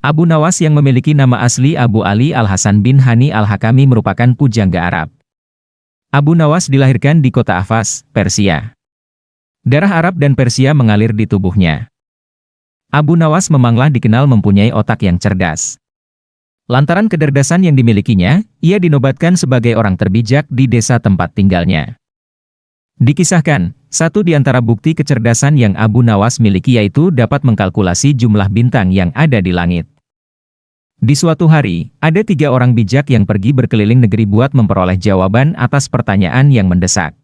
Abu Nawas yang memiliki nama asli Abu Ali Al-Hasan bin Hani Al-Hakami merupakan pujangga Arab. Abu Nawas dilahirkan di kota Ahvaz, Persia. Darah Arab dan Persia mengalir di tubuhnya. Abu Nawas memanglah dikenal mempunyai otak yang cerdas. Lantaran kecerdasan yang dimilikinya, ia dinobatkan sebagai orang terbijak di desa tempat tinggalnya. Dikisahkan, satu di antara bukti kecerdasan yang Abu Nawas miliki yaitu dapat mengkalkulasi jumlah bintang yang ada di langit. Di suatu hari, ada 3 orang bijak yang pergi berkeliling negeri buat memperoleh jawaban atas pertanyaan yang mendesak.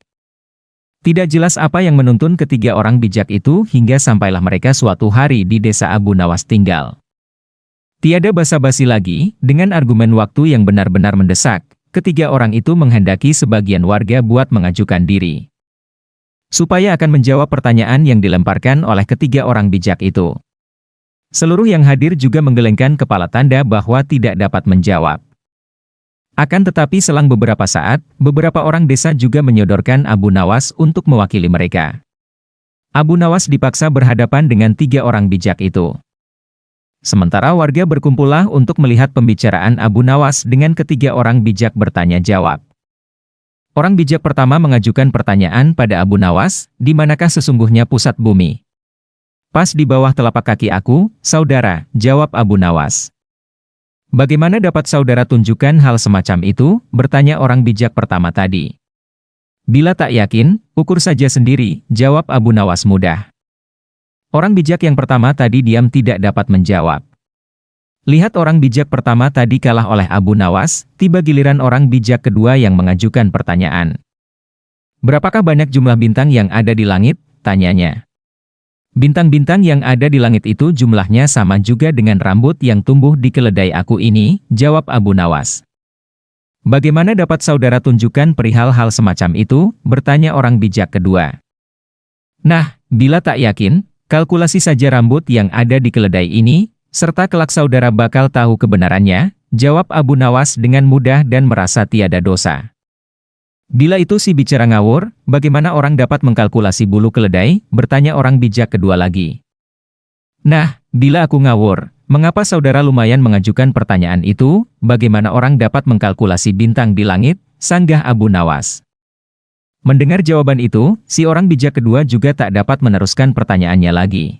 Tidak jelas apa yang menuntun ketiga orang bijak itu hingga sampailah mereka suatu hari di desa Abu Nawas tinggal. Tiada basa-basi lagi, dengan argumen waktu yang benar-benar mendesak, ketiga orang itu menghendaki sebagian warga buat mengajukan diri. Supaya akan menjawab pertanyaan yang dilemparkan oleh ketiga orang bijak itu. Seluruh yang hadir juga menggelengkan kepala tanda bahwa tidak dapat menjawab. Akan tetapi selang beberapa saat, beberapa orang desa juga menyodorkan Abu Nawas untuk mewakili mereka. Abu Nawas dipaksa berhadapan dengan 3 orang bijak itu. Sementara warga berkumpullah untuk melihat pembicaraan Abu Nawas dengan ketiga orang bijak bertanya jawab. Orang bijak pertama mengajukan pertanyaan pada Abu Nawas, di manakah sesungguhnya pusat bumi? Pas di bawah telapak kaki aku, saudara, jawab Abu Nawas. Bagaimana dapat saudara tunjukkan hal semacam itu? Bertanya orang bijak pertama tadi. Bila tak yakin, ukur saja sendiri, jawab Abu Nawas mudah. Orang bijak yang pertama tadi diam tidak dapat menjawab. Lihat orang bijak pertama tadi kalah oleh Abu Nawas, tiba giliran orang bijak kedua yang mengajukan pertanyaan. Berapakah banyak jumlah bintang yang ada di langit? Tanyanya. Bintang-bintang yang ada di langit itu jumlahnya sama juga dengan rambut yang tumbuh di keledai aku ini, jawab Abu Nawas. Bagaimana dapat saudara tunjukkan perihal hal semacam itu? Bertanya orang bijak kedua. Nah, bila tak yakin, kalkulasi saja rambut yang ada di keledai ini, serta kelak saudara bakal tahu kebenarannya, jawab Abu Nawas dengan mudah dan merasa tiada dosa. Bila itu si bicara ngawur, bagaimana orang dapat mengkalkulasi bulu keledai? Bertanya orang bijak kedua lagi. Nah, bila aku ngawur, mengapa saudara lumayan mengajukan pertanyaan itu? Bagaimana orang dapat mengkalkulasi bintang di langit? Sanggah Abu Nawas. Mendengar jawaban itu, si orang bijak kedua juga tak dapat meneruskan pertanyaannya lagi.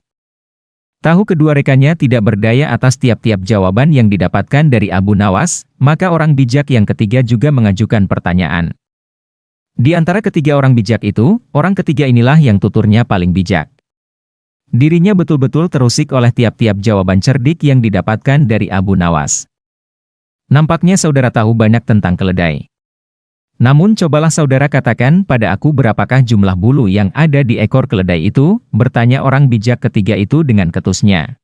Tahu kedua rekannya tidak berdaya atas tiap-tiap jawaban yang didapatkan dari Abu Nawas, maka orang bijak yang ketiga juga mengajukan pertanyaan. Di antara ketiga orang bijak itu, orang ketiga inilah yang tuturnya paling bijak. Dirinya betul-betul terusik oleh tiap-tiap jawaban cerdik yang didapatkan dari Abu Nawas. Nampaknya saudara tahu banyak tentang keledai. Namun cobalah saudara katakan pada aku berapakah jumlah bulu yang ada di ekor keledai itu? Bertanya orang bijak ketiga itu dengan ketusnya.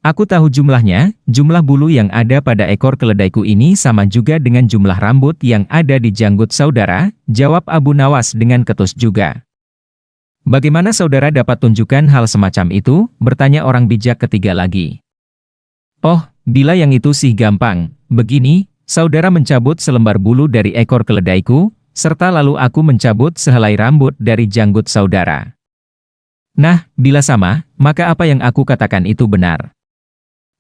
Aku tahu jumlahnya, jumlah bulu yang ada pada ekor keledaiku ini sama juga dengan jumlah rambut yang ada di janggut saudara, jawab Abu Nawas dengan ketus juga. Bagaimana saudara dapat tunjukkan hal semacam itu? Bertanya orang bijak ketiga lagi. Oh, bila yang itu sih gampang, begini. Saudara mencabut selembar bulu dari ekor keledaiku, serta lalu aku mencabut sehelai rambut dari janggut saudara. Nah, bila sama, maka apa yang aku katakan itu benar.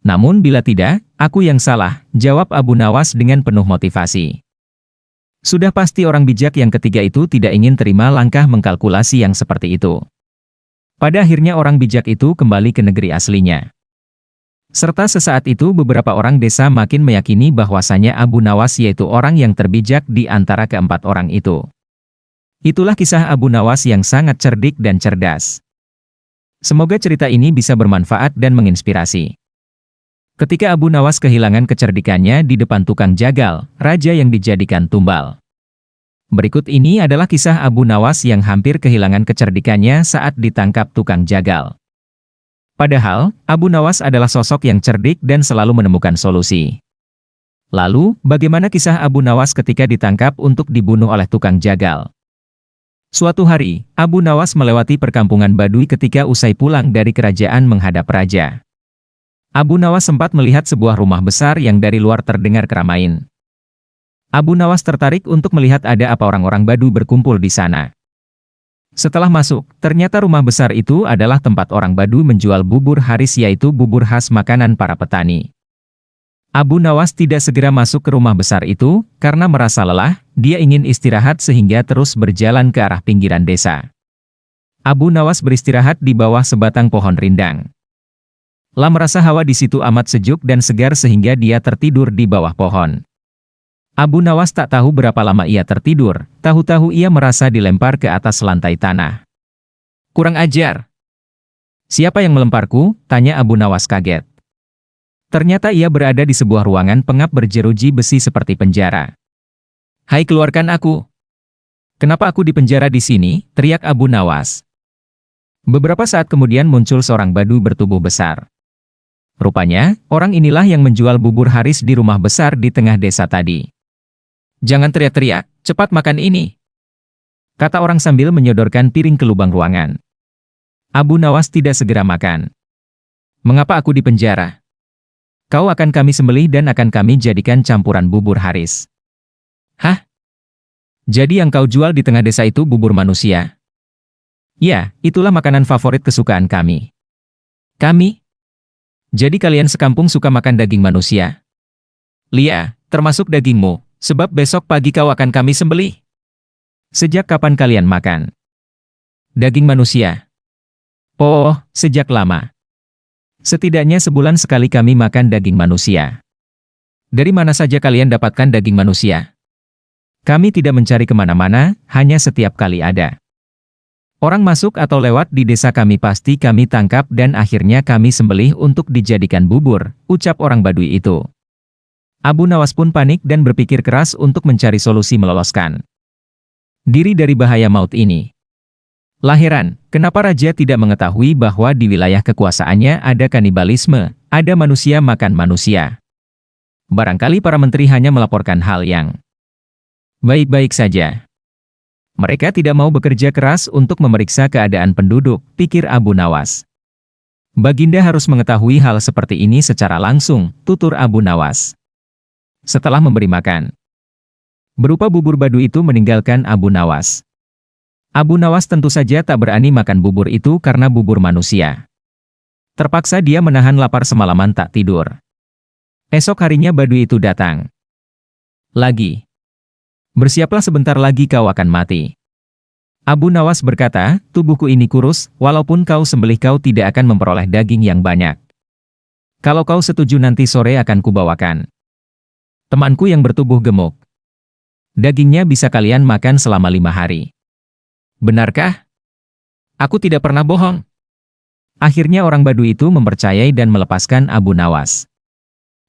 Namun bila tidak, aku yang salah, jawab Abu Nawas dengan penuh motivasi. Sudah pasti orang bijak yang ketiga itu tidak ingin terima langkah mengkalkulasi yang seperti itu. Pada akhirnya orang bijak itu kembali ke negeri aslinya. Serta sesaat itu beberapa orang desa makin meyakini bahwasanya Abu Nawas yaitu orang yang terbijak di antara keempat orang itu. Itulah kisah Abu Nawas yang sangat cerdik dan cerdas. Semoga cerita ini bisa bermanfaat dan menginspirasi. Ketika Abu Nawas kehilangan kecerdikannya di depan tukang jagal, raja yang dijadikan tumbal. Berikut ini adalah kisah Abu Nawas yang hampir kehilangan kecerdikannya saat ditangkap tukang jagal. Padahal, Abu Nawas adalah sosok yang cerdik dan selalu menemukan solusi. Lalu, bagaimana kisah Abu Nawas ketika ditangkap untuk dibunuh oleh tukang jagal? Suatu hari, Abu Nawas melewati perkampungan Baduy ketika usai pulang dari kerajaan menghadap raja. Abu Nawas sempat melihat sebuah rumah besar yang dari luar terdengar keramaian. Abu Nawas tertarik untuk melihat ada apa orang-orang Baduy berkumpul di sana. Setelah masuk, ternyata rumah besar itu adalah tempat orang Baduy menjual bubur haris, yaitu bubur khas makanan para petani. Abu Nawas tidak segera masuk ke rumah besar itu, karena merasa lelah, dia ingin istirahat sehingga terus berjalan ke arah pinggiran desa. Abu Nawas beristirahat di bawah sebatang pohon rindang. Lah merasa hawa di situ amat sejuk dan segar sehingga dia tertidur di bawah pohon. Abu Nawas tak tahu berapa lama ia tertidur, tahu-tahu ia merasa dilempar ke atas lantai tanah. Kurang ajar. Siapa yang melemparku? Tanya Abu Nawas kaget. Ternyata ia berada di sebuah ruangan pengap berjeruji besi seperti penjara. Hai, keluarkan aku. Kenapa aku dipenjara di sini? Teriak Abu Nawas. Beberapa saat kemudian muncul seorang Baduy bertubuh besar. Rupanya, orang inilah yang menjual bubur haris di rumah besar di tengah desa tadi. Jangan teriak-teriak, cepat makan ini, kata orang sambil menyodorkan piring ke lubang ruangan. Abu Nawas tidak segera makan. Mengapa aku dipenjara? Kau akan kami sembelih dan akan kami jadikan campuran bubur haris. Hah? Jadi yang kau jual di tengah desa itu bubur manusia? Ya, itulah makanan favorit kesukaan kami. Kami? Jadi kalian sekampung suka makan daging manusia? Lia, termasuk dagingmu. Sebab besok pagi kau akan kami sembelih. Sejak kapan kalian makan daging manusia? Oh, sejak lama. Setidaknya sebulan sekali kami makan daging manusia. Dari mana saja kalian dapatkan daging manusia? Kami tidak mencari kemana-mana, hanya setiap kali ada orang masuk atau lewat di desa kami pasti kami tangkap dan akhirnya kami sembelih untuk dijadikan bubur, ucap orang Baduy itu. Abu Nawas pun panik dan berpikir keras untuk mencari solusi meloloskan diri dari bahaya maut ini. Lahiran, kenapa raja tidak mengetahui bahwa di wilayah kekuasaannya ada kanibalisme, ada manusia makan manusia? Barangkali para menteri hanya melaporkan hal yang baik-baik saja. Mereka tidak mau bekerja keras untuk memeriksa keadaan penduduk, pikir Abu Nawas. Baginda harus mengetahui hal seperti ini secara langsung, tutur Abu Nawas. Setelah memberi makan berupa bubur Baduy itu meninggalkan Abu Nawas. Abu Nawas tentu saja tak berani makan bubur itu karena bubur manusia. Terpaksa dia menahan lapar semalaman tak tidur. Esok harinya Baduy itu datang lagi. Bersiaplah, sebentar lagi kau akan mati. Abu Nawas berkata, tubuhku ini kurus, walaupun kau sembelih kau tidak akan memperoleh daging yang banyak. Kalau kau setuju nanti sore akan kubawakan temanku yang bertubuh gemuk. Dagingnya bisa kalian makan selama 5 hari. Benarkah? Aku tidak pernah bohong. Akhirnya orang Baduy itu mempercayai dan melepaskan Abu Nawas.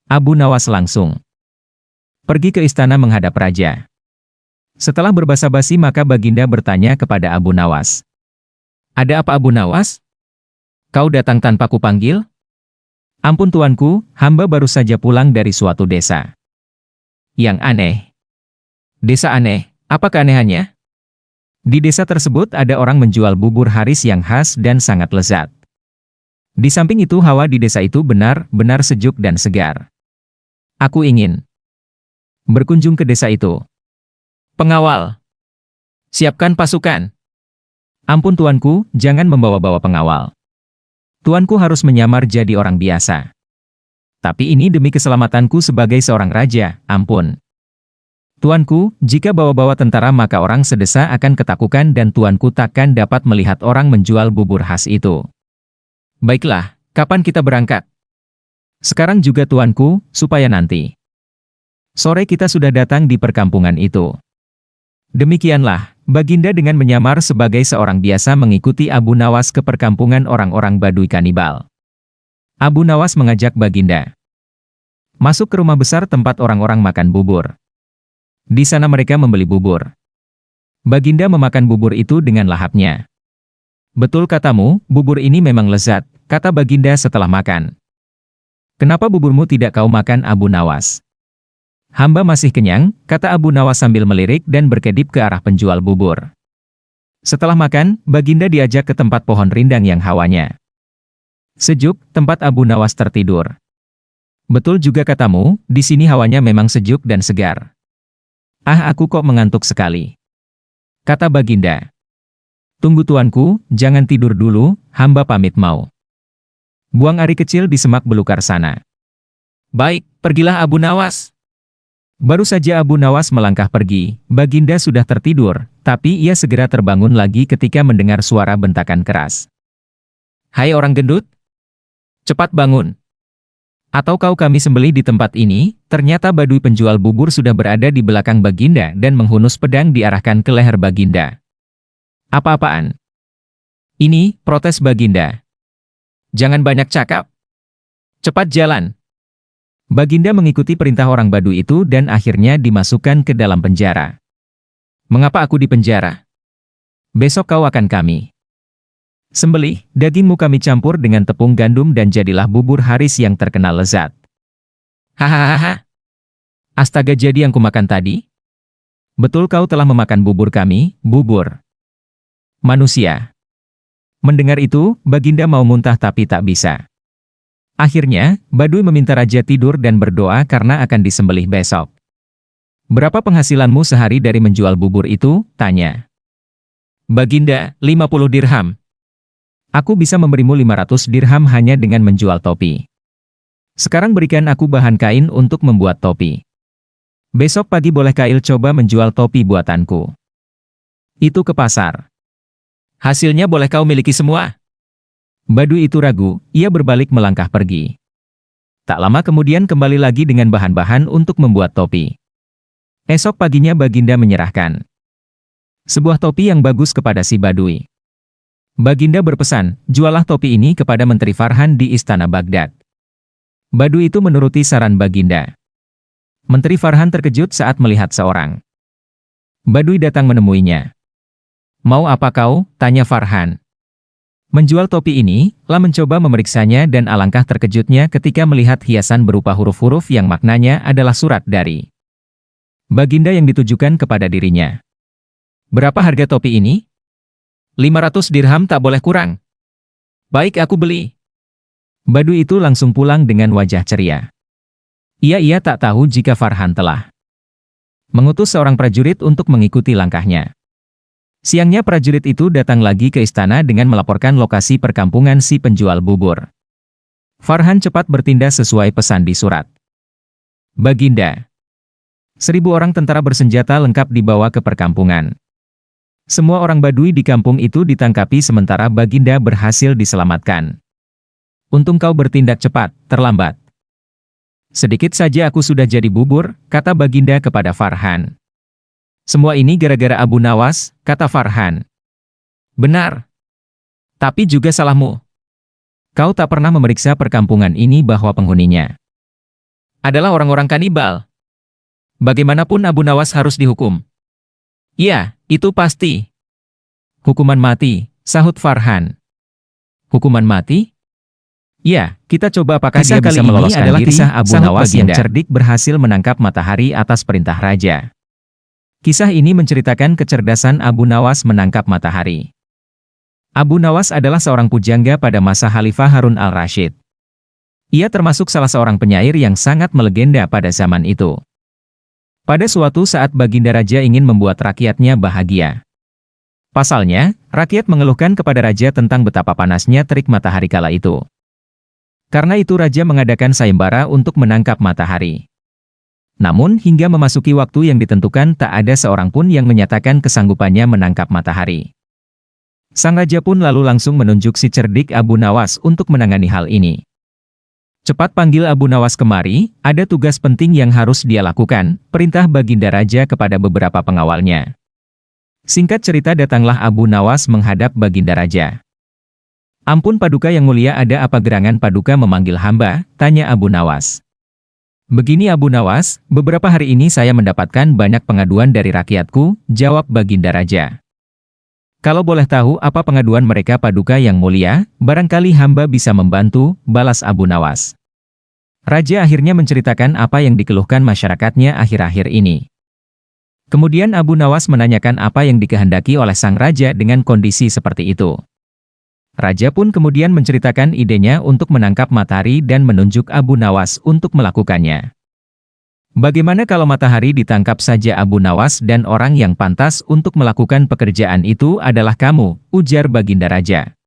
Abu Nawas langsung pergi ke istana menghadap raja. Setelah berbasa-basi maka Baginda bertanya kepada Abu Nawas. Ada apa Abu Nawas? Kau datang tanpa kupanggil? Ampun tuanku, hamba baru saja pulang dari suatu desa. Yang aneh. Desa aneh, apa keanehannya? Di desa tersebut ada orang menjual bubur haris yang khas dan sangat lezat. Di samping itu hawa di desa itu benar-benar sejuk dan segar. Aku ingin berkunjung ke desa itu. Pengawal, siapkan pasukan. Ampun tuanku, jangan membawa-bawa pengawal. Tuanku harus menyamar jadi orang biasa. Tapi ini demi keselamatanku sebagai seorang raja, ampun. Tuanku, jika bawa-bawa tentara maka orang sedesa akan ketakutan dan tuanku takkan dapat melihat orang menjual bubur khas itu. Baiklah, kapan kita berangkat? Sekarang juga tuanku, supaya nanti sore kita sudah datang di perkampungan itu. Demikianlah, Baginda dengan menyamar sebagai seorang biasa mengikuti Abu Nawas ke perkampungan orang-orang Baduy kanibal. Abu Nawas mengajak Baginda masuk ke rumah besar tempat orang-orang makan bubur. Di sana mereka membeli bubur. Baginda memakan bubur itu dengan lahapnya. Betul katamu, bubur ini memang lezat, kata Baginda setelah makan. Kenapa buburmu tidak kau makan Abu Nawas? Hamba masih kenyang, kata Abu Nawas sambil melirik dan berkedip ke arah penjual bubur. Setelah makan, Baginda diajak ke tempat pohon rindang yang hawanya sejuk, tempat Abu Nawas tertidur. Betul juga katamu, di sini hawanya memang sejuk dan segar. Ah, aku kok mengantuk sekali, kata Baginda. Tunggu tuanku, jangan tidur dulu, hamba pamit mau. Buang Ari kecil di semak belukar sana. Baik, pergilah Abu Nawas. Baru saja Abu Nawas melangkah pergi, Baginda sudah tertidur, tapi ia segera terbangun lagi ketika mendengar suara bentakan keras. Hai orang gendut, cepat bangun. Atau kami sembelih di tempat ini. Ternyata Baduy penjual bubur sudah berada di belakang Baginda dan menghunus pedang diarahkan ke leher Baginda. Apa-apaan? Ini, protes Baginda. Jangan banyak cakap. Cepat jalan. Baginda mengikuti perintah orang Baduy itu dan akhirnya dimasukkan ke dalam penjara. Mengapa aku di penjara? Besok kau akan kami sembelih, dagingmu kami campur dengan tepung gandum dan jadilah bubur Haris yang terkenal lezat. Hahaha. Astaga, jadi yang kumakan tadi? Betul kau telah memakan bubur kami, bubur manusia. Mendengar itu, Baginda mau muntah tapi tak bisa. Akhirnya, Baduy meminta raja tidur dan berdoa karena akan disembelih besok. Berapa penghasilanmu sehari dari menjual bubur itu? Tanya. Baginda, 50 dirham. Aku bisa memberimu 500 dirham hanya dengan menjual topi. Sekarang berikan aku bahan kain untuk membuat topi. Besok pagi boleh Kail coba menjual topi buatanku. Itu ke pasar. Hasilnya boleh kau miliki semua. Baduy itu ragu, ia berbalik melangkah pergi. Tak lama kemudian kembali lagi dengan bahan-bahan untuk membuat topi. Esok paginya Baginda menyerahkan sebuah topi yang bagus kepada si Baduy. Baginda berpesan, jualah topi ini kepada Menteri Farhan di Istana Baghdad. Baduy itu menuruti saran Baginda. Menteri Farhan terkejut saat melihat seorang Baduy datang menemuinya. Mau apa kau? Tanya Farhan. Menjual topi ini, lah mencoba memeriksanya dan alangkah terkejutnya ketika melihat hiasan berupa huruf-huruf yang maknanya adalah surat dari Baginda yang ditujukan kepada dirinya. Berapa harga topi ini? 500 dirham, tak boleh kurang. Baik, aku beli. Baduy itu langsung pulang dengan wajah ceria. Ia tak tahu jika Farhan telah mengutus seorang prajurit untuk mengikuti langkahnya. Siangnya prajurit itu datang lagi ke istana dengan melaporkan lokasi perkampungan si penjual bubur. Farhan cepat bertindak sesuai pesan di surat. Baginda. 1000 orang tentara bersenjata lengkap dibawa ke perkampungan. Semua orang Baduy di kampung itu ditangkapi sementara Baginda berhasil diselamatkan. Untung kau bertindak cepat, terlambat. Sedikit saja aku sudah jadi bubur, kata Baginda kepada Farhan. Semua ini gara-gara Abu Nawas, kata Farhan. Benar. Tapi juga salahmu. Kau tak pernah memeriksa perkampungan ini bahwa penghuninya adalah orang-orang kanibal. Bagaimanapun Abu Nawas harus dihukum. Iya, itu pasti. Hukuman mati, sahut Farhan. Hukuman mati? Ya, kita coba apakah dia bisa meloloskan diri. Kisah Abu Nawas yang cerdik berhasil menangkap matahari atas perintah raja. Kisah ini menceritakan kecerdasan Abu Nawas menangkap matahari. Abu Nawas adalah seorang pujangga pada masa Khalifah Harun al-Rashid. Ia termasuk salah seorang penyair yang sangat melegenda pada zaman itu. Pada suatu saat Baginda Raja ingin membuat rakyatnya bahagia. Pasalnya, rakyat mengeluhkan kepada raja tentang betapa panasnya terik matahari kala itu. Karena itu raja mengadakan sayembara untuk menangkap matahari. Namun, hingga memasuki waktu yang ditentukan tak ada seorang pun yang menyatakan kesanggupannya menangkap matahari. Sang raja pun lalu langsung menunjuk si cerdik Abu Nawas untuk menangani hal ini. Cepat panggil Abu Nawas kemari, ada tugas penting yang harus dia lakukan, perintah Baginda Raja kepada beberapa pengawalnya. Singkat cerita datanglah Abu Nawas menghadap Baginda Raja. Ampun Paduka yang mulia, ada apa gerangan Paduka memanggil hamba? Tanya Abu Nawas. Begini Abu Nawas, beberapa hari ini saya mendapatkan banyak pengaduan dari rakyatku, jawab Baginda Raja. Kalau boleh tahu apa pengaduan mereka Paduka yang mulia, barangkali hamba bisa membantu, balas Abu Nawas. Raja akhirnya menceritakan apa yang dikeluhkan masyarakatnya akhir-akhir ini. Kemudian Abu Nawas menanyakan apa yang dikehendaki oleh sang raja dengan kondisi seperti itu. Raja pun kemudian menceritakan idenya untuk menangkap matahari dan menunjuk Abu Nawas untuk melakukannya. Bagaimana kalau matahari ditangkap saja Abu Nawas dan orang yang pantas untuk melakukan pekerjaan itu adalah kamu, ujar Baginda Raja.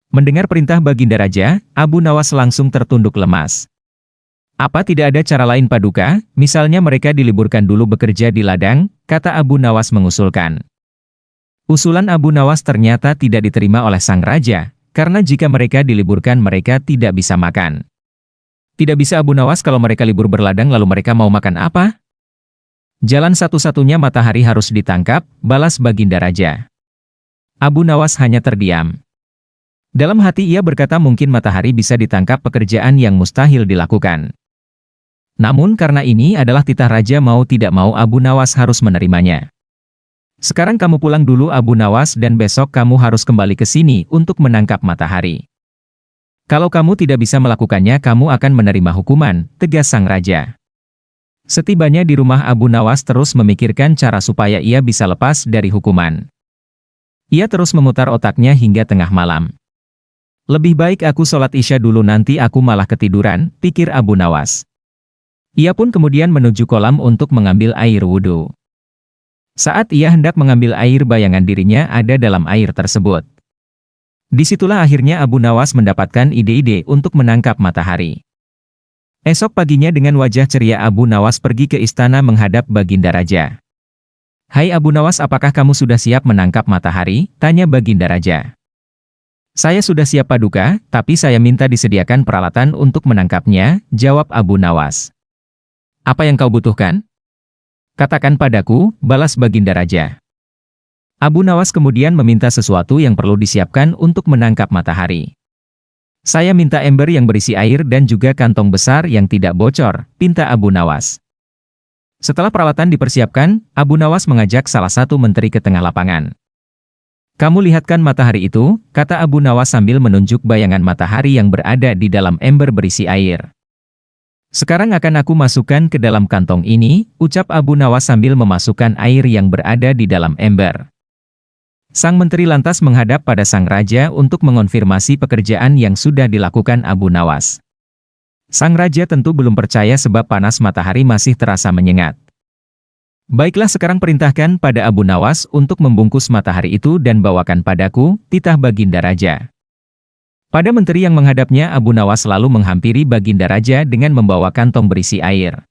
Mendengar perintah Baginda Raja, Abu Nawas langsung tertunduk lemas. Apa tidak ada cara lain Paduka, misalnya mereka diliburkan dulu bekerja di ladang, kata Abu Nawas mengusulkan. Usulan Abu Nawas ternyata tidak diterima oleh sang raja, karena jika mereka diliburkan mereka tidak bisa makan. Tidak bisa Abu Nawas kalau mereka libur berladang lalu mereka mau makan apa? Jalan satu-satunya matahari harus ditangkap, balas Baginda Raja. Abu Nawas hanya terdiam. Dalam hati ia berkata mungkin matahari bisa ditangkap pekerjaan yang mustahil dilakukan. Namun karena ini adalah titah raja mau tidak mau Abu Nawas harus menerimanya. Sekarang kamu pulang dulu Abu Nawas dan besok kamu harus kembali ke sini untuk menangkap matahari. Kalau kamu tidak bisa melakukannya kamu akan menerima hukuman, tegas sang raja. Setibanya di rumah Abu Nawas terus memikirkan cara supaya ia bisa lepas dari hukuman. Ia terus memutar otaknya hingga tengah malam. Lebih baik aku sholat isya dulu nanti aku malah ketiduran, pikir Abu Nawas. Ia pun kemudian menuju kolam untuk mengambil air wudhu. Saat ia hendak mengambil air bayangan dirinya ada dalam air tersebut. Disitulah akhirnya Abu Nawas mendapatkan ide-ide untuk menangkap matahari. Esok paginya dengan wajah ceria Abu Nawas pergi ke istana menghadap Baginda Raja. Hai Abu Nawas apakah kamu sudah siap menangkap matahari? Tanya Baginda Raja. Saya sudah siap Paduka, tapi saya minta disediakan peralatan untuk menangkapnya, jawab Abu Nawas. Apa yang kau butuhkan? Katakan padaku, balas Baginda Raja. Abu Nawas kemudian meminta sesuatu yang perlu disiapkan untuk menangkap matahari. Saya minta ember yang berisi air dan juga kantong besar yang tidak bocor, pinta Abu Nawas. Setelah peralatan dipersiapkan, Abu Nawas mengajak salah satu menteri ke tengah lapangan. Kamu lihatkan matahari itu, kata Abu Nawas sambil menunjuk bayangan matahari yang berada di dalam ember berisi air. Sekarang akan aku masukkan ke dalam kantong ini, ucap Abu Nawas sambil memasukkan air yang berada di dalam ember. Sang menteri lantas menghadap pada sang raja untuk mengonfirmasi pekerjaan yang sudah dilakukan Abu Nawas. Sang raja tentu belum percaya sebab panas matahari masih terasa menyengat. Baiklah sekarang perintahkan pada Abu Nawas untuk membungkus matahari itu dan bawakan padaku, titah Baginda Raja. Pada menteri yang menghadapnya Abu Nawas lalu menghampiri Baginda Raja dengan membawa kantong berisi air.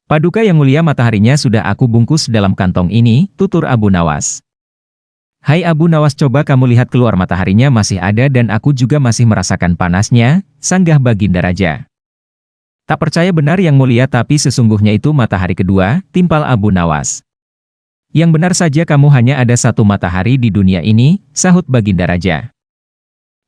Paduka yang mulia mataharinya sudah aku bungkus dalam kantong ini, tutur Abu Nawas. Hai Abu Nawas coba kamu lihat keluar mataharinya masih ada dan aku juga masih merasakan panasnya, sanggah Baginda Raja. Tak percaya benar yang mulia tapi sesungguhnya itu matahari kedua, timpal Abu Nawas. Yang benar saja kamu hanya ada satu matahari di dunia ini, sahut Baginda Raja.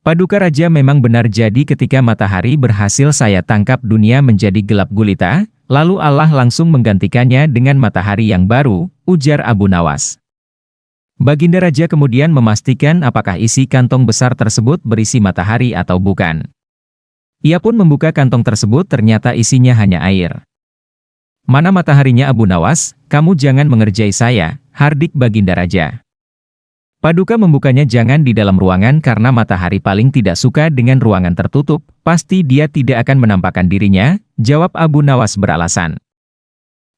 Paduka Raja memang benar jadi ketika matahari berhasil saya tangkap dunia menjadi gelap gulita, lalu Allah langsung menggantikannya dengan matahari yang baru, ujar Abu Nawas. Baginda Raja kemudian memastikan apakah isi kantong besar tersebut berisi matahari atau bukan. Ia pun membuka kantong tersebut ternyata isinya hanya air. Mana mataharinya Abu Nawas, kamu jangan mengerjai saya, hardik Baginda Raja. Paduka membukanya jangan di dalam ruangan karena matahari paling tidak suka dengan ruangan tertutup, pasti dia tidak akan menampakkan dirinya, jawab Abu Nawas beralasan.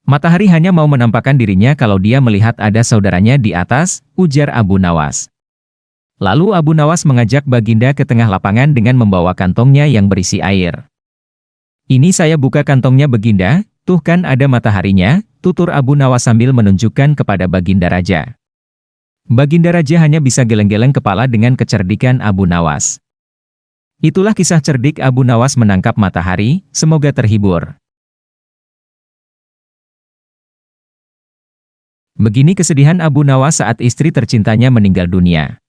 Matahari hanya mau menampakkan dirinya kalau dia melihat ada saudaranya di atas, ujar Abu Nawas. Lalu Abu Nawas mengajak Baginda ke tengah lapangan dengan membawa kantongnya yang berisi air. Ini saya buka kantongnya Baginda, tuh kan ada mataharinya, tutur Abu Nawas sambil menunjukkan kepada Baginda Raja. Baginda Raja hanya bisa geleng-geleng kepala dengan kecerdikan Abu Nawas. Itulah kisah cerdik Abu Nawas menangkap matahari, semoga terhibur. Begini kesedihan Abu Nawas saat istri tercintanya meninggal dunia.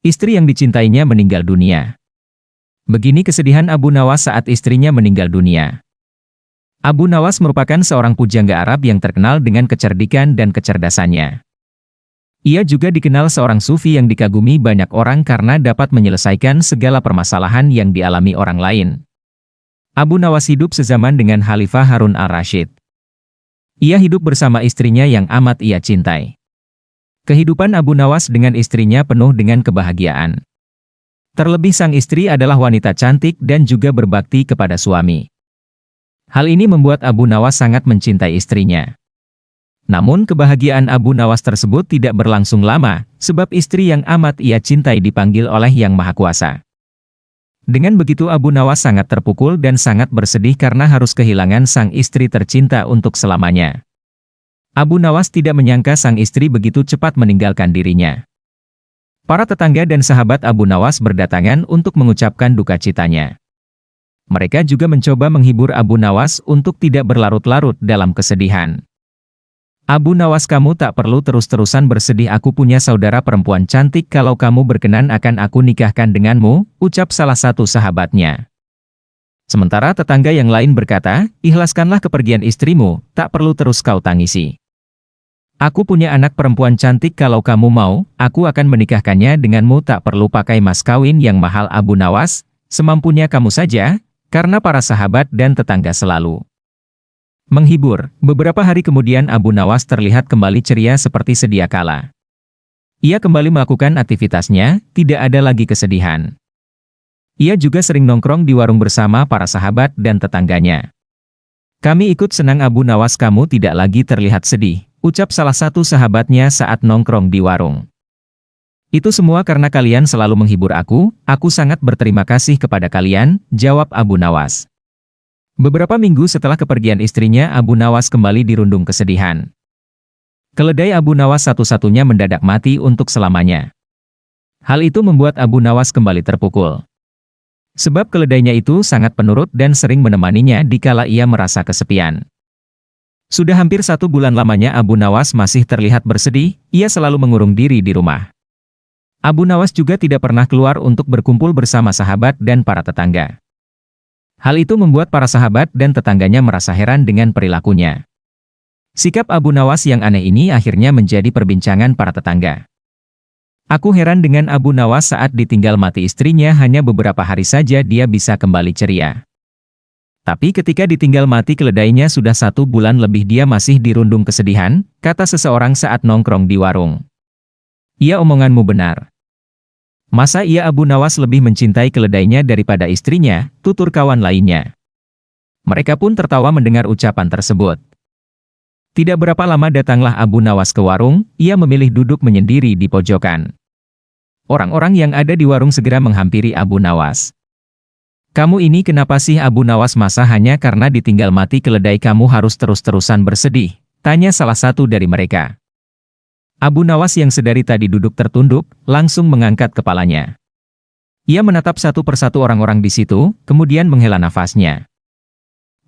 Istri yang dicintainya meninggal dunia. Begini kesedihan Abu Nawas saat istrinya meninggal dunia. Abu Nawas merupakan seorang pujangga Arab yang terkenal dengan kecerdikan dan kecerdasannya. Ia juga dikenal seorang sufi yang dikagumi banyak orang karena dapat menyelesaikan segala permasalahan yang dialami orang lain. Abu Nawas hidup sezaman dengan Khalifah Harun al-Rashid. Ia hidup bersama istrinya yang amat ia cintai. Kehidupan Abu Nawas dengan istrinya penuh dengan kebahagiaan. Terlebih sang istri adalah wanita cantik dan juga berbakti kepada suami. Hal ini membuat Abu Nawas sangat mencintai istrinya. Namun kebahagiaan Abu Nawas tersebut tidak berlangsung lama, sebab istri yang amat ia cintai dipanggil oleh Yang Maha Kuasa. Dengan begitu Abu Nawas sangat terpukul dan sangat bersedih karena harus kehilangan sang istri tercinta untuk selamanya. Abu Nawas tidak menyangka sang istri begitu cepat meninggalkan dirinya. Para tetangga dan sahabat Abu Nawas berdatangan untuk mengucapkan duka citanya. Mereka juga mencoba menghibur Abu Nawas untuk tidak berlarut-larut dalam kesedihan. Abu Nawas, kamu tak perlu terus-terusan bersedih, aku punya saudara perempuan cantik, kalau kamu berkenan akan aku nikahkan denganmu, ucap salah satu sahabatnya. Sementara tetangga yang lain berkata, ikhlaskanlah kepergian istrimu, tak perlu terus kau tangisi. Aku punya anak perempuan cantik, kalau kamu mau, aku akan menikahkannya denganmu, tak perlu pakai mas kawin yang mahal. Abu Nawas, semampunya kamu saja, karena para sahabat dan tetangga selalu menghibur. Beberapa hari kemudian Abu Nawas terlihat kembali ceria seperti sedia kala. Ia kembali melakukan aktivitasnya, tidak ada lagi kesedihan. Ia juga sering nongkrong di warung bersama para sahabat dan tetangganya. Kami ikut senang Abu Nawas, kamu tidak lagi terlihat sedih, ucap salah satu sahabatnya saat nongkrong di warung. Itu semua karena kalian selalu menghibur aku sangat berterima kasih kepada kalian, jawab Abu Nawas. Beberapa minggu setelah kepergian istrinya, Abu Nawas kembali dirundung kesedihan. Keledai Abu Nawas satu-satunya mendadak mati untuk selamanya. Hal itu membuat Abu Nawas kembali terpukul. Sebab keledainya itu sangat penurut dan sering menemaninya dikala ia merasa kesepian. Sudah hampir 1 bulan lamanya Abu Nawas masih terlihat bersedih, ia selalu mengurung diri di rumah. Abu Nawas juga tidak pernah keluar untuk berkumpul bersama sahabat dan para tetangga. Hal itu membuat para sahabat dan tetangganya merasa heran dengan perilakunya. Sikap Abu Nawas yang aneh ini akhirnya menjadi perbincangan para tetangga. Aku heran dengan Abu Nawas, saat ditinggal mati istrinya hanya beberapa hari saja dia bisa kembali ceria. Tapi ketika ditinggal mati keledainya sudah 1 bulan lebih dia masih dirundung kesedihan, kata seseorang saat nongkrong di warung. Iya, omonganmu benar. Masa iya Abu Nawas lebih mencintai keledainya daripada istrinya, tutur kawan lainnya. Mereka pun tertawa mendengar ucapan tersebut. Tidak berapa lama datanglah Abu Nawas ke warung, ia memilih duduk menyendiri di pojokan. Orang-orang yang ada di warung segera menghampiri Abu Nawas. Kamu ini kenapa sih Abu Nawas, masa hanya karena ditinggal mati keledai kamu harus terus-terusan bersedih? Tanya salah satu dari mereka. Abu Nawas yang sedari tadi duduk tertunduk, langsung mengangkat kepalanya. Ia menatap satu persatu orang-orang di situ, kemudian menghela nafasnya.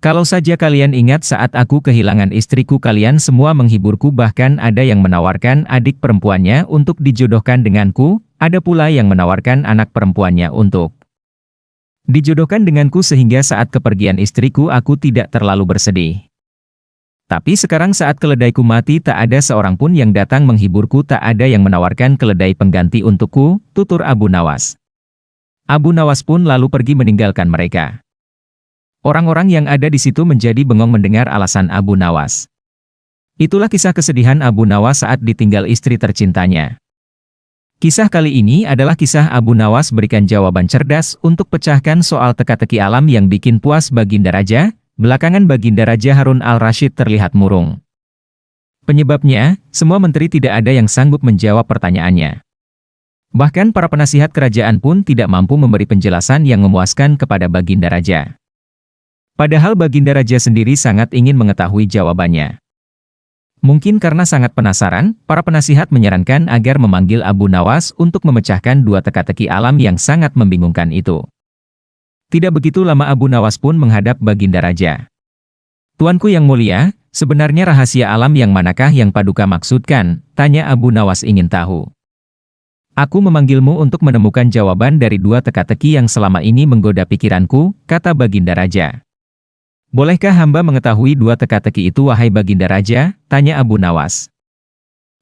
Kalau saja kalian ingat saat aku kehilangan istriku, kalian semua menghiburku, bahkan ada yang menawarkan adik perempuannya untuk dijodohkan denganku, ada pula yang menawarkan anak perempuannya untuk dijodohkan denganku, sehingga saat kepergian istriku aku tidak terlalu bersedih. Tapi sekarang saat keledaiku mati tak ada seorang pun yang datang menghiburku, tak ada yang menawarkan keledai pengganti untukku, tutur Abu Nawas. Abu Nawas pun lalu pergi meninggalkan mereka. Orang-orang yang ada di situ menjadi bengong mendengar alasan Abu Nawas. Itulah kisah kesedihan Abu Nawas saat ditinggal istri tercintanya. Kisah kali ini adalah kisah Abu Nawas berikan jawaban cerdas untuk pecahkan soal teka-teki alam yang bikin puas Baginda Raja. Belakangan Baginda Raja Harun al-Rasyid terlihat murung. Penyebabnya, semua menteri tidak ada yang sanggup menjawab pertanyaannya. Bahkan para penasihat kerajaan pun tidak mampu memberi penjelasan yang memuaskan kepada Baginda Raja. Padahal Baginda Raja sendiri sangat ingin mengetahui jawabannya. Mungkin karena sangat penasaran, para penasihat menyarankan agar memanggil Abu Nawas untuk memecahkan 2 teka-teki alam yang sangat membingungkan itu. Tidak begitu lama Abu Nawas pun menghadap Baginda Raja. Tuanku yang mulia, sebenarnya rahasia alam yang manakah yang Paduka maksudkan? Tanya Abu Nawas ingin tahu. Aku memanggilmu untuk menemukan jawaban dari 2 teka-teki yang selama ini menggoda pikiranku, kata Baginda Raja. Bolehkah hamba mengetahui 2 teka-teki itu wahai Baginda Raja? Tanya Abu Nawas.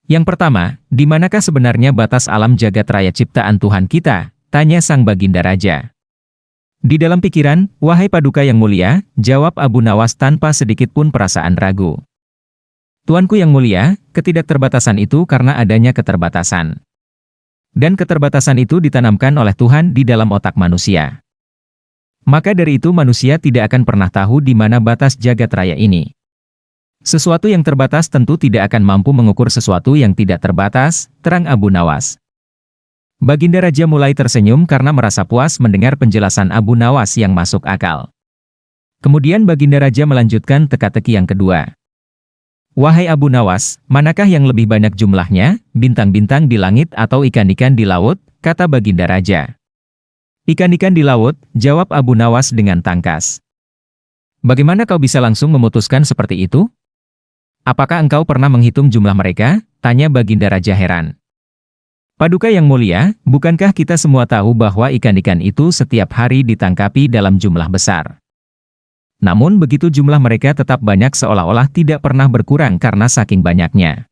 Yang pertama, di manakah sebenarnya batas alam jagat raya ciptaan Tuhan kita? Tanya sang Baginda Raja. Di dalam pikiran, wahai Paduka yang mulia, jawab Abu Nawas tanpa sedikit pun perasaan ragu. Tuanku yang mulia, ketidakterbatasan itu karena adanya keterbatasan. Dan keterbatasan itu ditanamkan oleh Tuhan di dalam otak manusia. Maka dari itu manusia tidak akan pernah tahu di mana batas jagat raya ini. Sesuatu yang terbatas tentu tidak akan mampu mengukur sesuatu yang tidak terbatas, terang Abu Nawas. Baginda Raja mulai tersenyum karena merasa puas mendengar penjelasan Abu Nawas yang masuk akal. Kemudian Baginda Raja melanjutkan teka-teki yang kedua. Wahai Abu Nawas, manakah yang lebih banyak jumlahnya, bintang-bintang di langit atau ikan-ikan di laut, kata Baginda Raja. Ikan-ikan di laut, jawab Abu Nawas dengan tangkas. Bagaimana kau bisa langsung memutuskan seperti itu? Apakah engkau pernah menghitung jumlah mereka? Tanya Baginda Raja heran. Paduka yang mulia, bukankah kita semua tahu bahwa ikan-ikan itu setiap hari ditangkapi dalam jumlah besar? Namun begitu jumlah mereka tetap banyak seolah-olah tidak pernah berkurang karena saking banyaknya.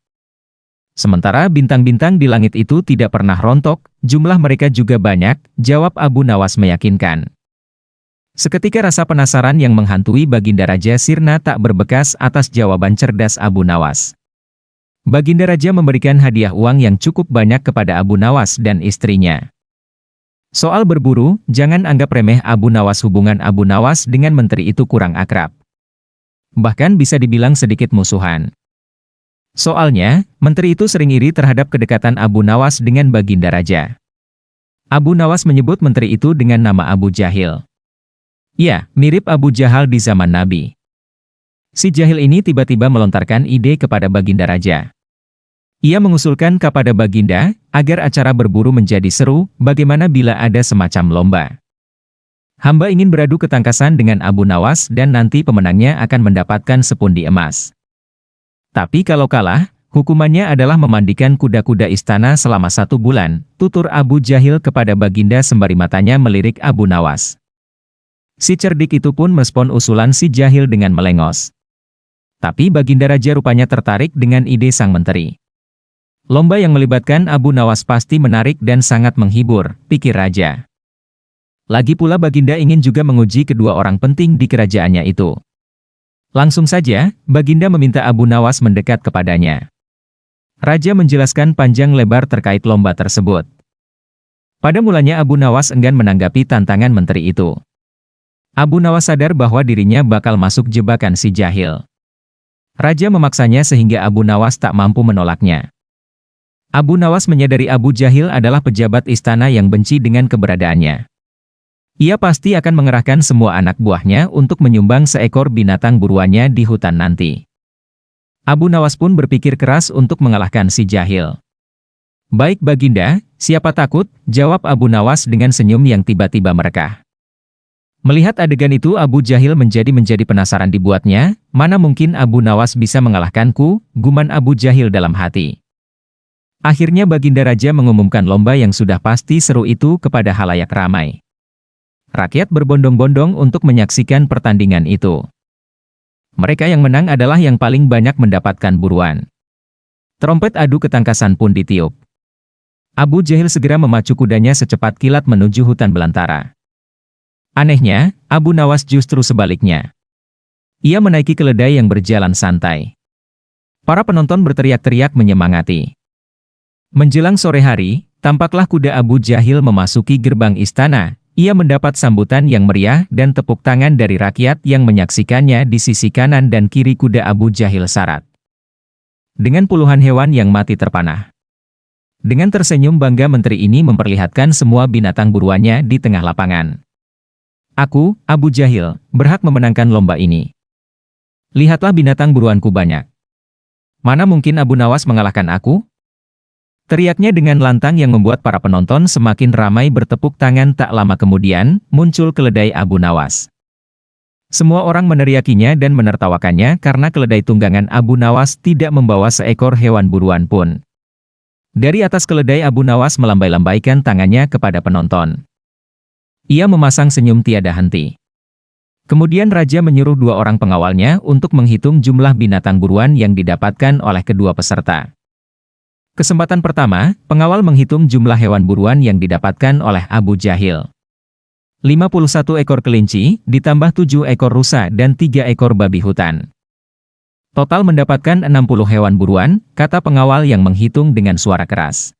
Sementara bintang-bintang di langit itu tidak pernah rontok, jumlah mereka juga banyak, jawab Abu Nawas meyakinkan. Seketika rasa penasaran yang menghantui Baginda Raja sirna tak berbekas atas jawaban cerdas Abu Nawas. Baginda Raja memberikan hadiah uang yang cukup banyak kepada Abu Nawas dan istrinya. Soal berburu, jangan anggap remeh Abu Nawas. Hubungan Abu Nawas dengan menteri itu kurang akrab. Bahkan bisa dibilang sedikit musuhan. Soalnya, menteri itu sering iri terhadap kedekatan Abu Nawas dengan Baginda Raja. Abu Nawas menyebut menteri itu dengan nama Abu Jahil. Ya, mirip Abu Jahal di zaman Nabi. Si jahil ini tiba-tiba melontarkan ide kepada Baginda Raja. Ia mengusulkan kepada Baginda, agar acara berburu menjadi seru, bagaimana bila ada semacam lomba. Hamba ingin beradu ketangkasan dengan Abu Nawas dan nanti pemenangnya akan mendapatkan sepundi emas. Tapi kalau kalah, hukumannya adalah memandikan kuda-kuda istana selama 1 bulan, tutur Abu Jahil kepada Baginda sembari matanya melirik Abu Nawas. Si cerdik itu pun merespon usulan si jahil dengan melengos. Tapi Baginda Raja rupanya tertarik dengan ide sang menteri. Lomba yang melibatkan Abu Nawas pasti menarik dan sangat menghibur, pikir Raja. Lagi pula Baginda ingin juga menguji kedua orang penting di kerajaannya itu. Langsung saja, Baginda meminta Abu Nawas mendekat kepadanya. Raja menjelaskan panjang lebar terkait lomba tersebut. Pada mulanya Abu Nawas enggan menanggapi tantangan menteri itu. Abu Nawas sadar bahwa dirinya bakal masuk jebakan si jahil. Raja memaksanya sehingga Abu Nawas tak mampu menolaknya. Abu Nawas menyadari Abu Jahil adalah pejabat istana yang benci dengan keberadaannya. Ia pasti akan mengerahkan semua anak buahnya untuk menyumbang seekor binatang buruannya di hutan nanti. Abu Nawas pun berpikir keras untuk mengalahkan si jahil. Baik Baginda, siapa takut, jawab Abu Nawas dengan senyum yang tiba-tiba merekah. Melihat adegan itu Abu Jahil menjadi penasaran dibuatnya, mana mungkin Abu Nawas bisa mengalahkanku, guman Abu Jahil dalam hati. Akhirnya Baginda Raja mengumumkan lomba yang sudah pasti seru itu kepada halayak ramai. Rakyat berbondong-bondong untuk menyaksikan pertandingan itu. Mereka yang menang adalah yang paling banyak mendapatkan buruan. Trompet adu ketangkasan pun ditiup. Abu Jahil segera memacu kudanya secepat kilat menuju hutan belantara. Anehnya, Abu Nawas justru sebaliknya. Ia menaiki keledai yang berjalan santai. Para penonton berteriak-teriak menyemangati. Menjelang sore hari, tampaklah kuda Abu Jahil memasuki gerbang istana. Ia mendapat sambutan yang meriah dan tepuk tangan dari rakyat yang menyaksikannya di sisi kanan dan kiri kuda Abu Jahil syarat. Dengan puluhan hewan yang mati terpanah. Dengan tersenyum bangga menteri ini memperlihatkan semua binatang buruannya di tengah lapangan. Aku, Abu Jahil, berhak memenangkan lomba ini. Lihatlah binatang buruanku banyak. Mana mungkin Abu Nawas mengalahkan aku? Teriaknya dengan lantang yang membuat para penonton semakin ramai bertepuk tangan. Tak lama kemudian, muncul keledai Abu Nawas. Semua orang meneriakinya dan menertawakannya karena keledai tunggangan Abu Nawas tidak membawa seekor hewan buruan pun. Dari atas keledai Abu Nawas melambai-lambaikan tangannya kepada penonton. Ia memasang senyum tiada henti. Kemudian Raja menyuruh 2 orang pengawalnya untuk menghitung jumlah binatang buruan yang didapatkan oleh kedua peserta. Kesempatan pertama, pengawal menghitung jumlah hewan buruan yang didapatkan oleh Abu Jahil. 51 ekor kelinci, ditambah 7 ekor rusa dan 3 ekor babi hutan. Total mendapatkan 60 hewan buruan, kata pengawal yang menghitung dengan suara keras.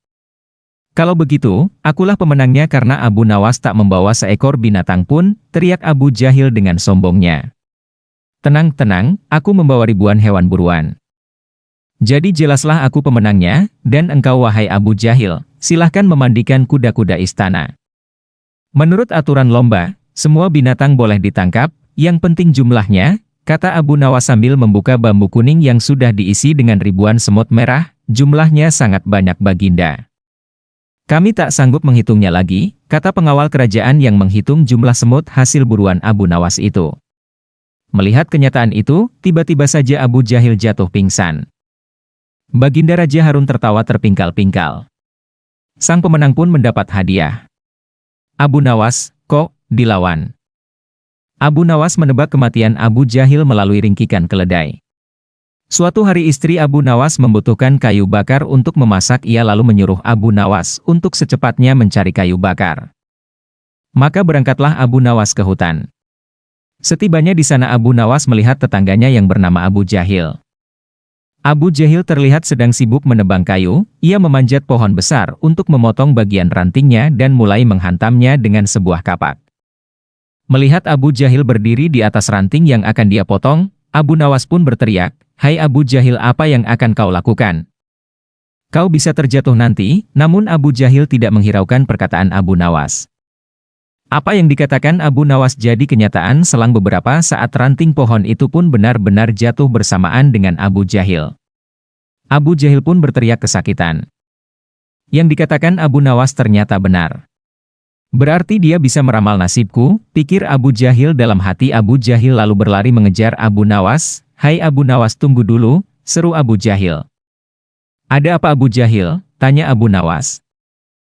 Kalau begitu, akulah pemenangnya karena Abu Nawas tak membawa seekor binatang pun, teriak Abu Jahil dengan sombongnya. Tenang, aku membawa ribuan hewan buruan. Jadi jelaslah aku pemenangnya, dan engkau wahai Abu Jahil, silahkan memandikan kuda-kuda istana. Menurut aturan lomba, semua binatang boleh ditangkap, yang penting jumlahnya, kata Abu Nawas sambil membuka bambu kuning yang sudah diisi dengan ribuan semut merah, jumlahnya sangat banyak Baginda. Kami tak sanggup menghitungnya lagi, kata pengawal kerajaan yang menghitung jumlah semut hasil buruan Abu Nawas itu. Melihat kenyataan itu, tiba-tiba saja Abu Jahil jatuh pingsan. Baginda Raja Harun tertawa terpingkal-pingkal. Sang pemenang pun mendapat hadiah. Abu Nawas, kok dilawan? Abu Nawas menebak kematian Abu Jahil melalui ringkikan keledai. Suatu hari istri Abu Nawas membutuhkan kayu bakar untuk memasak, ia lalu menyuruh Abu Nawas untuk secepatnya mencari kayu bakar. Maka berangkatlah Abu Nawas ke hutan. Setibanya di sana Abu Nawas melihat tetangganya yang bernama Abu Jahil. Abu Jahil terlihat sedang sibuk menebang kayu, ia memanjat pohon besar untuk memotong bagian rantingnya dan mulai menghantamnya dengan sebuah kapak. Melihat Abu Jahil berdiri di atas ranting yang akan dia potong, Abu Nawas pun berteriak, "Hai Abu Jahil, apa yang akan kau lakukan? Kau bisa terjatuh nanti." Namun Abu Jahil tidak menghiraukan perkataan Abu Nawas. Apa yang dikatakan Abu Nawas jadi kenyataan. Selang beberapa saat ranting pohon itu pun benar-benar jatuh bersamaan dengan Abu Jahil. Abu Jahil pun berteriak kesakitan. Yang dikatakan Abu Nawas ternyata benar. Berarti dia bisa meramal nasibku, pikir Abu Jahil dalam hati. Abu Jahil lalu berlari mengejar Abu Nawas. "Hai Abu Nawas, tunggu dulu," seru Abu Jahil. "Ada apa Abu Jahil?" tanya Abu Nawas.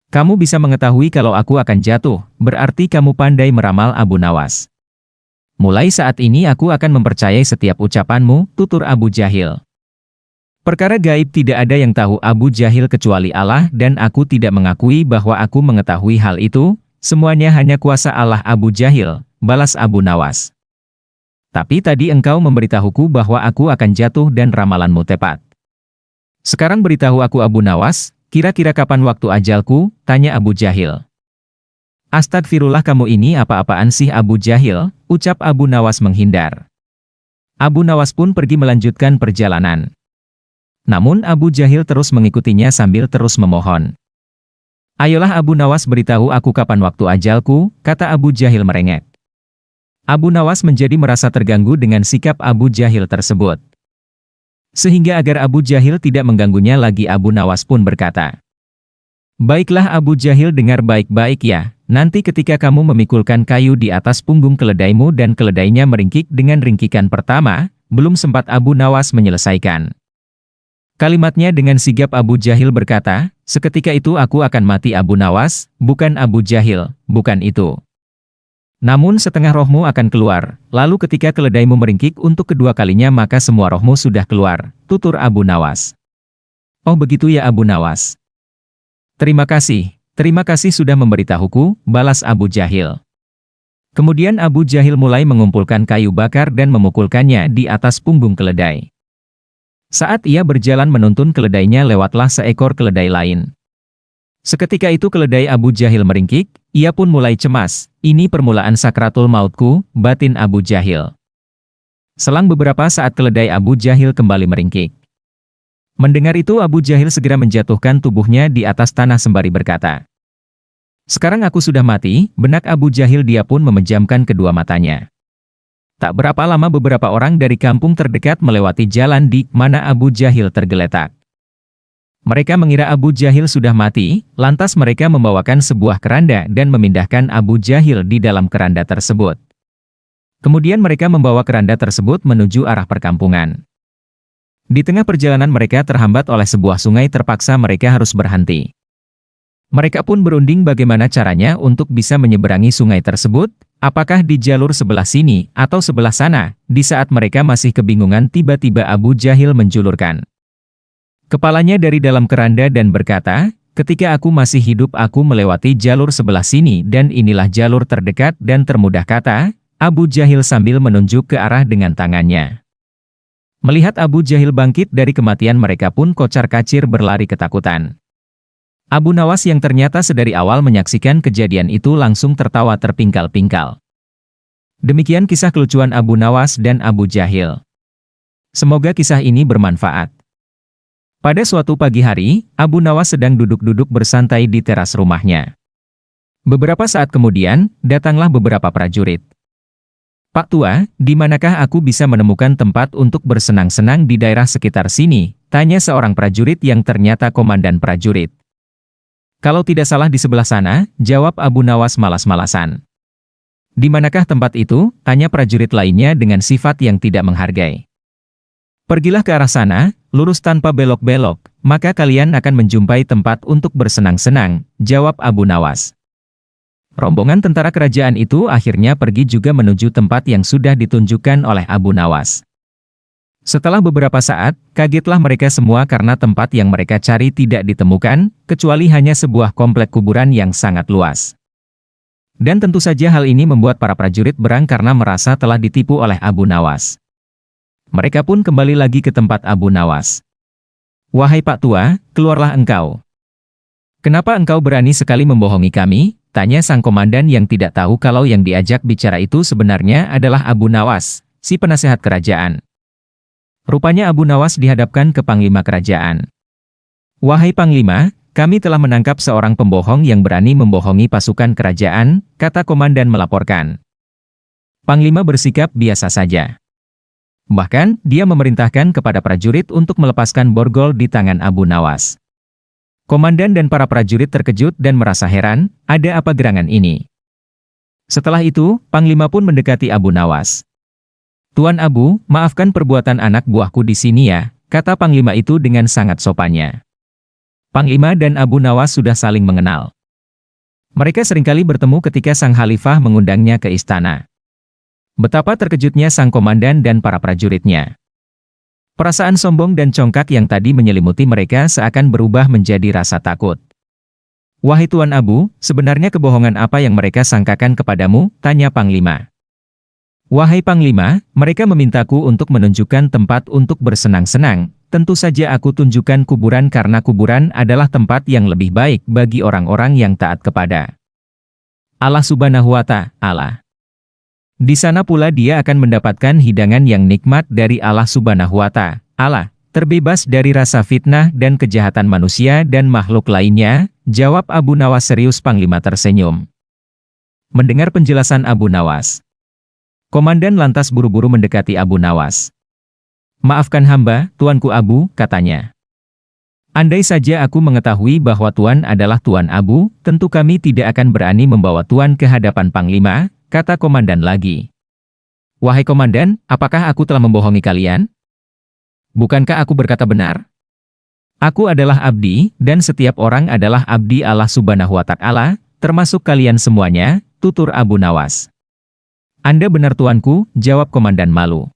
"Kamu bisa mengetahui kalau aku akan jatuh, berarti kamu pandai meramal." Abu Nawas. "Mulai saat ini aku akan mempercayai setiap ucapanmu," tutur Abu Jahil. "Perkara gaib tidak ada yang tahu Abu Jahil kecuali Allah, dan aku tidak mengakui bahwa aku mengetahui hal itu, semuanya hanya kuasa Allah." Abu Jahil, balas Abu Nawas. "Tapi tadi engkau memberitahuku bahwa aku akan jatuh dan ramalanmu tepat. Sekarang beritahu aku Abu Nawas, kira-kira kapan waktu ajalku?" tanya Abu Jahil. "Astagfirullah, kamu ini apa-apaan sih Abu Jahil?" ucap Abu Nawas menghindar. Abu Nawas pun pergi melanjutkan perjalanan. Namun Abu Jahil terus mengikutinya sambil terus memohon. "Ayolah Abu Nawas, beritahu aku kapan waktu ajalku," kata Abu Jahil merengek. Abu Nawas menjadi merasa terganggu dengan sikap Abu Jahil tersebut. Sehingga agar Abu Jahil tidak mengganggunya lagi, Abu Nawas pun berkata, "Baiklah Abu Jahil, dengar baik-baik ya, nanti ketika kamu memikulkan kayu di atas punggung keledaimu dan keledainya meringkik dengan ringkikan pertama," belum sempat Abu Nawas menyelesaikan kalimatnya dengan sigap Abu Jahil berkata, "Seketika itu aku akan mati." Abu Nawas, "Bukan Abu Jahil, bukan itu. Namun setengah rohmu akan keluar, lalu ketika keledaimu meringkik untuk kedua kalinya maka semua rohmu sudah keluar," tutur Abu Nawas. "Oh begitu ya Abu Nawas. Terima kasih sudah memberitahuku," balas Abu Jahil. Kemudian Abu Jahil mulai mengumpulkan kayu bakar dan memukulkannya di atas punggung keledai. Saat ia berjalan menuntun keledainya, lewatlah seekor keledai lain. Seketika itu keledai Abu Jahil meringkik, ia pun mulai cemas. "Ini permulaan sakratul mautku," batin Abu Jahil. Selang beberapa saat keledai Abu Jahil kembali meringkik. Mendengar itu Abu Jahil segera menjatuhkan tubuhnya di atas tanah sembari berkata, "Sekarang aku sudah mati." Benak Abu Jahil, dia pun memejamkan kedua matanya. Tak berapa lama beberapa orang dari kampung terdekat melewati jalan di mana Abu Jahil tergeletak. Mereka mengira Abu Jahil sudah mati, lantas mereka membawakan sebuah keranda dan memindahkan Abu Jahil di dalam keranda tersebut. Kemudian mereka membawa keranda tersebut menuju arah perkampungan. Di tengah perjalanan mereka terhambat oleh sebuah sungai, terpaksa mereka harus berhenti. Mereka pun berunding bagaimana caranya untuk bisa menyeberangi sungai tersebut, apakah di jalur sebelah sini atau sebelah sana. Di saat mereka masih kebingungan, tiba-tiba Abu Jahil menjulurkan kepalanya dari dalam keranda dan berkata, "Ketika aku masih hidup aku melewati jalur sebelah sini dan inilah jalur terdekat dan termudah," kata Abu Jahil sambil menunjuk ke arah dengan tangannya. Melihat Abu Jahil bangkit dari kematian, mereka pun kocar-kacir berlari ketakutan. Abu Nawas yang ternyata sedari awal menyaksikan kejadian itu langsung tertawa terpingkal-pingkal. Demikian kisah kelucuan Abu Nawas dan Abu Jahil. Semoga kisah ini bermanfaat. Pada suatu pagi hari, Abu Nawas sedang duduk-duduk bersantai di teras rumahnya. Beberapa saat kemudian, datanglah beberapa prajurit. "Pak Tua, di manakah aku bisa menemukan tempat untuk bersenang-senang di daerah sekitar sini?" tanya seorang prajurit yang ternyata komandan prajurit. "Kalau tidak salah di sebelah sana," jawab Abu Nawas malas-malasan. "Di manakah tempat itu?" tanya prajurit lainnya dengan sifat yang tidak menghargai. "Pergilah ke arah sana, lurus tanpa belok-belok, maka kalian akan menjumpai tempat untuk bersenang-senang," jawab Abu Nawas. Rombongan tentara kerajaan itu akhirnya pergi juga menuju tempat yang sudah ditunjukkan oleh Abu Nawas. Setelah beberapa saat, kagetlah mereka semua karena tempat yang mereka cari tidak ditemukan, kecuali hanya sebuah komplek kuburan yang sangat luas. Dan tentu saja hal ini membuat para prajurit berang karena merasa telah ditipu oleh Abu Nawas. Mereka pun kembali lagi ke tempat Abu Nawas. "Wahai Pak Tua, keluarlah engkau. Kenapa engkau berani sekali membohongi kami?" tanya sang komandan yang tidak tahu kalau yang diajak bicara itu sebenarnya adalah Abu Nawas, si penasehat kerajaan. Rupanya Abu Nawas dihadapkan ke Panglima Kerajaan. "Wahai Panglima, kami telah menangkap seorang pembohong yang berani membohongi pasukan kerajaan," kata komandan melaporkan. Panglima bersikap biasa saja. Bahkan, dia memerintahkan kepada prajurit untuk melepaskan borgol di tangan Abu Nawas. Komandan dan para prajurit terkejut dan merasa heran, ada apa gerangan ini? Setelah itu, Panglima pun mendekati Abu Nawas. "Tuan Abu, maafkan perbuatan anak buahku di sini ya," kata Panglima itu dengan sangat sopannya. Panglima dan Abu Nawas sudah saling mengenal. Mereka seringkali bertemu ketika sang khalifah mengundangnya ke istana. Betapa terkejutnya sang komandan dan para prajuritnya. Perasaan sombong dan congkak yang tadi menyelimuti mereka seakan berubah menjadi rasa takut. "Wahai Tuan Abu, sebenarnya kebohongan apa yang mereka sangkakan kepadamu?" tanya Panglima. "Wahai Panglima, mereka memintaku untuk menunjukkan tempat untuk bersenang-senang. Tentu saja aku tunjukkan kuburan karena kuburan adalah tempat yang lebih baik bagi orang-orang yang taat kepada Allah Subhanahu wa Ta'ala. Di sana pula dia akan mendapatkan hidangan yang nikmat dari Allah Subhanahu wa Ta'ala, terbebas dari rasa fitnah dan kejahatan manusia dan makhluk lainnya," jawab Abu Nawas serius. Panglima tersenyum. Mendengar penjelasan Abu Nawas, komandan lantas buru-buru mendekati Abu Nawas. "Maafkan hamba, Tuanku Abu," katanya. "Andai saja aku mengetahui bahwa Tuan adalah Tuan Abu, tentu kami tidak akan berani membawa Tuan ke hadapan Panglima," kata komandan lagi. "Wahai komandan, apakah aku telah membohongi kalian? Bukankah aku berkata benar? Aku adalah abdi, dan setiap orang adalah abdi Allah Subhanahu wa Ta'ala, termasuk kalian semuanya," tutur Abu Nawas. "Anda benar Tuanku," jawab komandan malu.